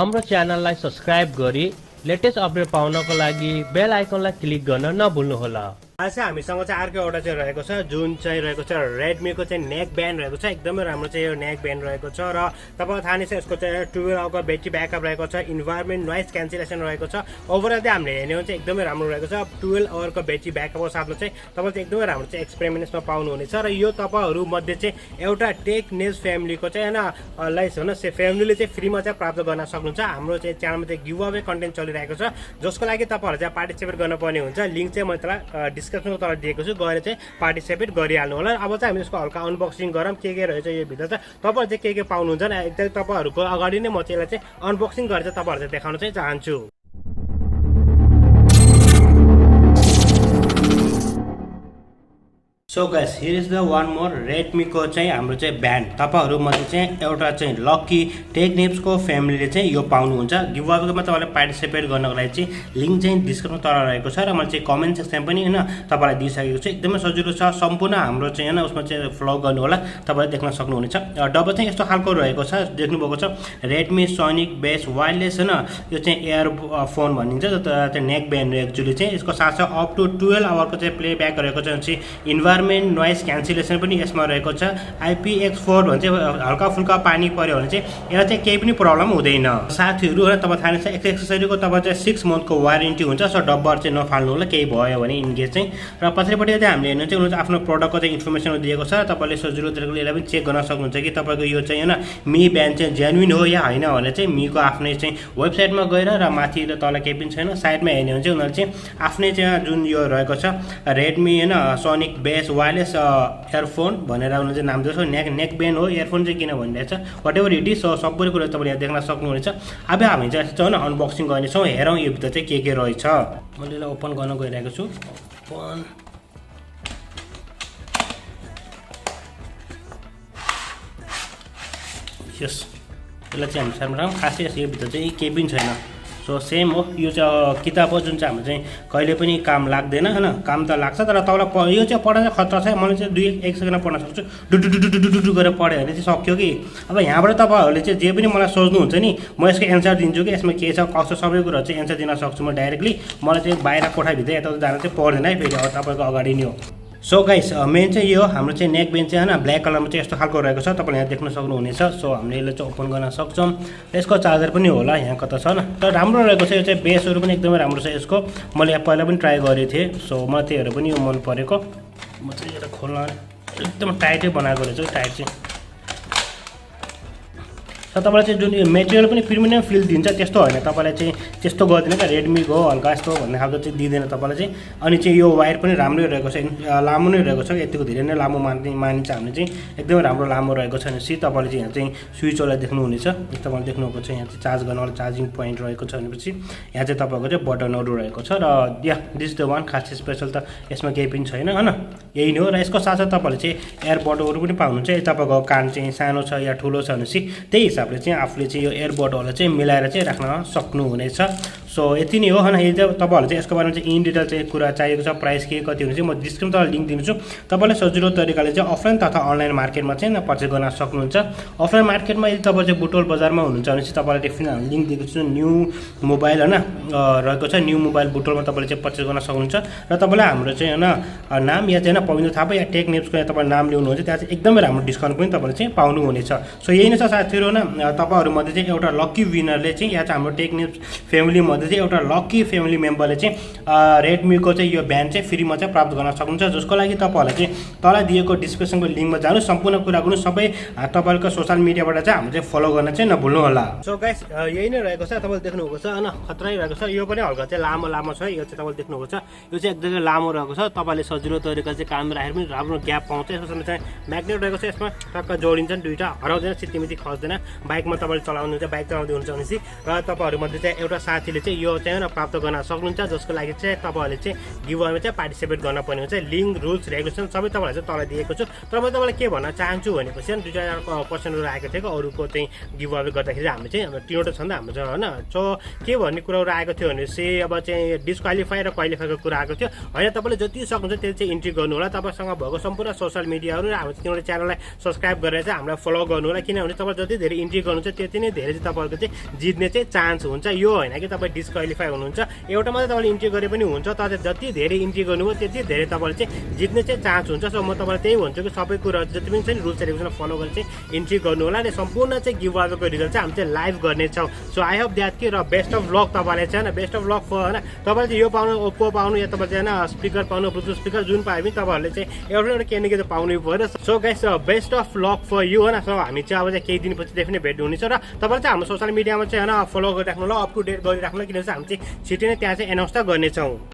हाम्रो च्यानललाई सब्स्क्राइब गरी लेटेस्ट अपडेट पाउनको लागि बेल आइकनलाई क्लिक गर्न नभुल्नुहोला। आज हामीसँग चाहिँ अर्को एउटा चाहिँ रहेको छ जुन चाहिँ रहेको छ रेडमीको चाहिँ नेक ब्यान्ड रहेको छ। एकदमै राम्रो चाहिँ यो नेक ब्यान्ड रहेको छ र तपाईलाई थाहा नै छ यसको चाहिँ 12 आवरको ब्याट्री ब्याकअप रहेको छ, इन्भाइरोमेन्ट नोइज क्यान्सलेसन रहेको छ। ओभरअल चाहिँ हामीले हेर्ने हो चाहिँ एकदमै राम्रो रहेको छ। 12 आवरको ब्याट्री ब्याकअपको साथमा चाहिँ तपाईले चाहिँ एकदमै राम्रो चाहिँ एक्सपेरिमेन्ट्समा पाउनुहुनेछ र यो तपाईहरु मध्ये चाहिँ एउटा टेकनेप्स फ्यामिलीको चाहिँ हैन लाइस हुन से फ्यामिलीले चाहिँ फ्रीमा चाहिँ प्राप्त गर्न सक्नुहुन्छ। हाम्रो चाहिँ च्यानलमा चाहिँ गिभ अवे कन्टेन्ट चलिरहेको छ जसको लागि तपाईहरु चाहिँ पार्टिसिपेट गर्न पर्ने हुन्छ। लिंक चाहिँ म तपाईलाई डिस्क्रिप्सनमा तल दिएको छु, गएर चाहिँ पार्टिसिपेट गरिहाल्नु होला। अब चाहिँ हामी यसको हल्का अनबक्सिङ गरौँ के रहेछ यो भित्र चाहिँ तपाईहरु चाहिँ के पाउनुहुन्छ नि एकदमै तपाईहरुको अगाडि नै म चाहिँ यसलाई चाहिँ अनबक्सिङ गरेर चाहिँ तपाईहरुलाई देखाउन चाहिँ चाहन्छु। So guys here is the one more रेडमीको चाहिँ हाम्रो चाहिँ ब्यान्ड। तपाईहरु मध्ये चाहिँ एउटा चाहिँ लकी टेकनेप्सको फ्यामिलीले चाहिँ यो पाउनुहुन्छ। गिभ अवेमा तपाईले पार्टिसिपेट गर्नको लागि चाहिँ लिंक चाहिँ डिस्क्रिप्सनमा तल रहेको छ र मैले चाहिँ कमेन्ट सेक्सनमा पनि हैन तपाईलाई दिइसकेको छु। एकदमै सजिलो छ, सम्पूर्ण हाम्रो चाहिँ हैन उसमा चाहिँ फलो गर्नु होला, तपाईले देख्न सक्नुहुनेछ। डब्बा चाहिँ यस्तो खालको रहेको छ, देख्नु भएको छ Redmi SonicBass वायरलेस हैन यो चाहिँ एयरफोन भनिन्छ चाहिँ नेक ब्यान्ड एक्चुअली चाहिँ यसको साथ अप टु 12 आवरको चाहिँ प्लेब्याक रहेको छ। इन्भाइरोमेन्ट नोइज क्यान्सलेसन पनि यसमा रहेको छ। IPX4 भन्छ हल्का फुल्का पानी पर्यो भने चाहिँ यसलाई चाहिँ केही पनि प्रब्लम हुँदैन। साथीहरु र तपाईँ थाहा छ एक्सेसरीको तपाईँ चाहिँ 6 मन्थको वारेन्टी हुन्छ। सो डब्बाहरु चाहिँ नफाल्नु होला केही भयो भने इन केस चाहिँ। र पछिपट्टि चाहिँ हामीले हेर्नु चाहिँ उनीहरुले आफ्नो प्रोडक्टको चाहिँ इन्फर्मेसन दिएको छ। तपाईले सजिलो तरिकाले यसलाई पनि चेक गर्न सक्नुहुन्छ कि तपाईको यो चाहिँ हैन मी ब्यान्ड चाहिँ जेन्युइन हो या हैन भने चाहिँ मीको आफ्नै चाहिँ वेबसाइटमा गएर र माथि र तल केही पनि छैन साइडमा हेर्ने भने चाहिँ उनीहरुले चाहिँ आफ्नै चाहिँ जुन यो रहेको छ Redmi हैन SonicBass वायरलेस एयरफोन भनेर उनीहरुले चाहिँ नाम दिएको छ। नेक ब्यान्ड हो, एयरफोन चाहिँ किन भनिरहेछ व्हाटएभर इट इज। सो सबै कुरा तपाईले यहाँ देख्न सक्नुहुनेछ। अब हामी चाहिँ हैन अनबक्सिङ गर्नेछौँ, हेरौँ यो भित्र चाहिँ के रहेछ। मैले यसलाई ओपन गर्न गइरहेको छु। ओपन यस यसलाई चाहिँ हामी सार्न राखौँ। खासै यो भित्र चाहिँ केही पनि छैन। सो सेम हो, यो चाहिँ किताब हो जुन चाहिँ हाम्रो चाहिँ कहिले पनि काम लाग्दैन हैन। काम त लाग्छ तर तपाईलाई यो चाहिँ पढ्न चाहिँ खतरा छ। मैले चाहिँ 1 सेकेन्डमा पढ्न सक्छु। डुडु गरेर पढ्यो भने चाहिँ सक्यो कि। अब यहाँबाट तपाईहरुले चाहिँ जे पनि मलाई सोच्नुहुन्छ नि म यसको एन्सर दिन्छु कि यसमा के छ कसो सबै कुरा चाहिँ एन्सर दिन सक्छु म डाइरेक्टली। मलाई चाहिँ बाहिर कोठाभित्र यता जान चाहिँ पर्दैन है, फेरि तपाईको अगाडि नै हो। सो गाइस मेन चाहिँ यो हाम्रो चाहिँ नेक ब्यान्ड चाहिँ हैन ब्ल्याक कलरमा चाहिँ यस्तो खालको रहेको छ, तपाईले यहाँ देख्न सक्नुहुनेछ। सो हामीले यसलाई चाहिँ ओपन गर्न सक्छौं। यसको चार्जर पनि होला यहाँ कता छ न, तर राम्रो रहेको छ। यो चाहिँ बेसहरु पनि एकदमै राम्रो छ यसको। मैले यहाँ पहिला पनि ट्राई गरेको थिएँ। सो मलाई त्यही भएर पनि यो मन परेको। म चाहिँ यसलाई खोल्न एकदम टाइटै बनाएको रहेछ, टाइट चाहिँ। र तपाईलाई चाहिँ जुन यो मेटेरियल पनि प्रिमियम फिल दिन्छ त्यस्तो हैन, तपाईलाई चाहिँ त्यस्तो गर्दैन क्या रेडमीको हल्का यस्तो भन्ने खालको चाहिँ दिँदैन तपाईलाई चाहिँ। अनि चाहिँ यो वायर पनि राम्रै रहेको छ, लामो नै रहेको छ, यतिको धेरै नै लामो मानिन्छ हामीले चाहिँ। एकदमै राम्रो लामो रहेको छ। अनि तपाईले चाहिँ यहाँ चाहिँ स्विचवाला देख्नुहुनेछ। तपाईले देख्नुभएको छ यहाँ चाहिँ चार्ज गर्नवाला चार्जिङ पोइन्ट रहेको छ। भनेपछि यहाँ चाहिँ तपाईको चाहिँ बटनहरु रहेको छ र या दिस द वान। खासै स्पेशल त यसमा केही पनि छैन हैन, यही नै हो। र यसको साथै तपाईले चाहिँ एयरबडहरु पनि पाउनुहुन्छ। तपाईको कान चाहिँ सानो छ या ठुलो छ भनेपछि त्यही हिसाबले चाहिँ आफूले चाहिँ यो एयरबडहरुलाई चाहिँ मिलाएर चाहिँ राख्न सक्नुहुनेछ। सो यति नै हो हैन। यदि तपाईहरुले चाहिँ यसको बारेमा चाहिँ इन डिटेल चाहिँ कुरा चाहिएको छ, प्राइस के कति हुन्छ म डिस्क्रिप्सनमा लिंक दिन्छु। तपाईले सजिलो तरिकाले चाहिँ अफलाइन तथा अनलाइन मार्केटमा चाहिँ पर्चेज गर्न सक्नुहुन्छ। अफलाइन मार्केटमा यदि तपाईँ चाहिँ बुटोल बजारमा हुनुहुन्छ भने चाहिँ तपाईले डेफिनेटली लिंक दिएको छु। न्यू मोबाइल हैन रहेको छ, न्यू मोबाइल बुटोलमा तपाईले चाहिँ पर्चेज गर्न सक्नुहुन्छ। र तपाईलाई हाम्रो चाहिँ हैन नाम या चाहिँ पवित्र थापा या टेकनेप्सको या तपाईले नाम लिनुहुन्छ त्यहाँ चाहिँ एकदमै राम्रो डिस्काउन्ट पनि तपाईले चाहिँ पाउनुहुनेछ। सो यही नै छ साथीहरु हैन। तपाईहरु मध्ये चाहिँ एउटा लकी विनरले चाहिँ या चाहिँ हाम्रो टेकनेप्स फ्यामिली मध्ये चाहिँ एउटा लकी फ्यामिली मेम्बरले चाहिँ रेडमीको चाहिँ यो ब्यान्ड चाहिँ फ्रीमा चाहिँ प्राप्त गर्न सक्नुहुन्छ। जसको लागि तपाईहरुले चाहिँ तल दिएको डिस्क्रिप्सनको लिंकमा जानु, सम्पूर्ण कुरा गर्नु। सबै तपाईहरुको सोशल मिडियाबाट चाहिँ हामीले चाहिँ फलो गर्न चाहिँ नभुल्नु होला। सो गाइस यही नै रहेको छ, तपाईले देख्नुभएको छ हैन खतरै रहेको छ। यो पनि हल्का चाहिँ लामो छ, यो चाहिँ तपाईले देख्नुभएको छ। यो चाहिँ एकदमै लामो रहेको छ। तपाईले सजिलो तरिकाले चाहिँ काम राखेर पनि राम्रो ग्याप पाउँछ। यसमा चाहिँ म्याग्नेट रहेको छ, यसमा टक्क जोडिन्छ, दुईटा हराउँदैन, सित्तिमिति खस्दैन। बाइकमा तपाईले चलाउनुहुन्छ, बाइक चलाउँदै हुनुहुन्छ भनेपछि र तपाईहरु मध्ये चाहिँ एउटा साथीले चाहिँ चाहिँ यो चाहिँ होइन प्राप्त गर्न सक्नुहुन्छ, जसको लागि चाहिँ तपाईँहरूले चाहिँ गिभअवेमा चाहिँ पार्टिसिपेट गर्न पर्ने हुन्छ। लिङ्क रुल्स रेगुलेसन सबै तपाईँहरूलाई चाहिँ तल दिएको छु। तर म तपाईँलाई के भन्न चाहन्छु भनेपछि दुईवटा क्वेसनहरू आएको थियो अरूको चाहिँ गिभअवे गर्दाखेरि हाम्रो चाहिँ अब 3वटा छ नि त हाम्रो चाहिँ होइन। सो के भन्ने कुराहरू आएको थियो भनेपछि अब चाहिँ डिस्क्वालिफाई र क्वालिफाईको कुरा आएको थियो होइन। तपाईँले जति सक्नुहुन्छ त्यो चाहिँ इन्ट्री गर्नु होला। तपाईँसँग भएको सम्पूर्ण सोसियल मिडियाहरू र हाम्रो 3वटा च्यानललाई सब्सक्राइब गरेर चाहिँ हामीलाई फलो गर्नु होला, किनभने तपाईँ जति धेरै इन्ट्री गर्नुहुन्छ त्यति नै धेरै चाहिँ तपाईँहरूको चाहिँ जित्ने चाहिँ चान्स हुन्छ। यो होइन कि तपाईँ डिस्क्वालिफाई हुनुहुन्छ, एउटा मात्रै तपाईँले इन्ट्री गरे पनि हुन्छ, तर जति धेरै इन्ट्री गर्नुभयो त्यति धेरै तपाईँले चाहिँ जित्ने चाहिँ चान्स हुन्छ। सो म तपाईँलाई त्यही भन्छु कि सबै कुरा जति पनि छ नि रुल्स रेगुलेसन फलो गरेर चाहिँ इन्ट्री गर्नु होला। र सम्पूर्ण चाहिँ गिभअवेको रिजल्ट चाहिँ हामी चाहिँ लाइभ गर्नेछौँ। सो आई होप द्याट कि र बेस्ट अफ लक तपाईँलाई चाहिँ होइन, बेस्ट अफ लक होइन। तपाईँले चाहिँ यो पाउनु, ओप्पो पाउनु या तपाईँ चाहिँ होइन स्पिकर पाउनु, ब्लुटुथ स्पिकर जुन पाए पनि तपाईँहरूले चाहिँ एउटा केही न केही त पाउनै पऱ्यो। So guys best of luck for you होइन। सो हामी चाहिँ अब चाहिँ केही दिनपछि डेफिनेट भेट हुनेछ र तपाईँले चाहिँ हाम्रो सोसियल मिडियामा चाहिँ होइन फलो गरिराख्नु होला, अप टु डेट गरिराख्नु होला, किनभने हामी चाहिँ छिटै नै त्यहाँ चाहिँ एनाउन्स त गर्नेछौँ।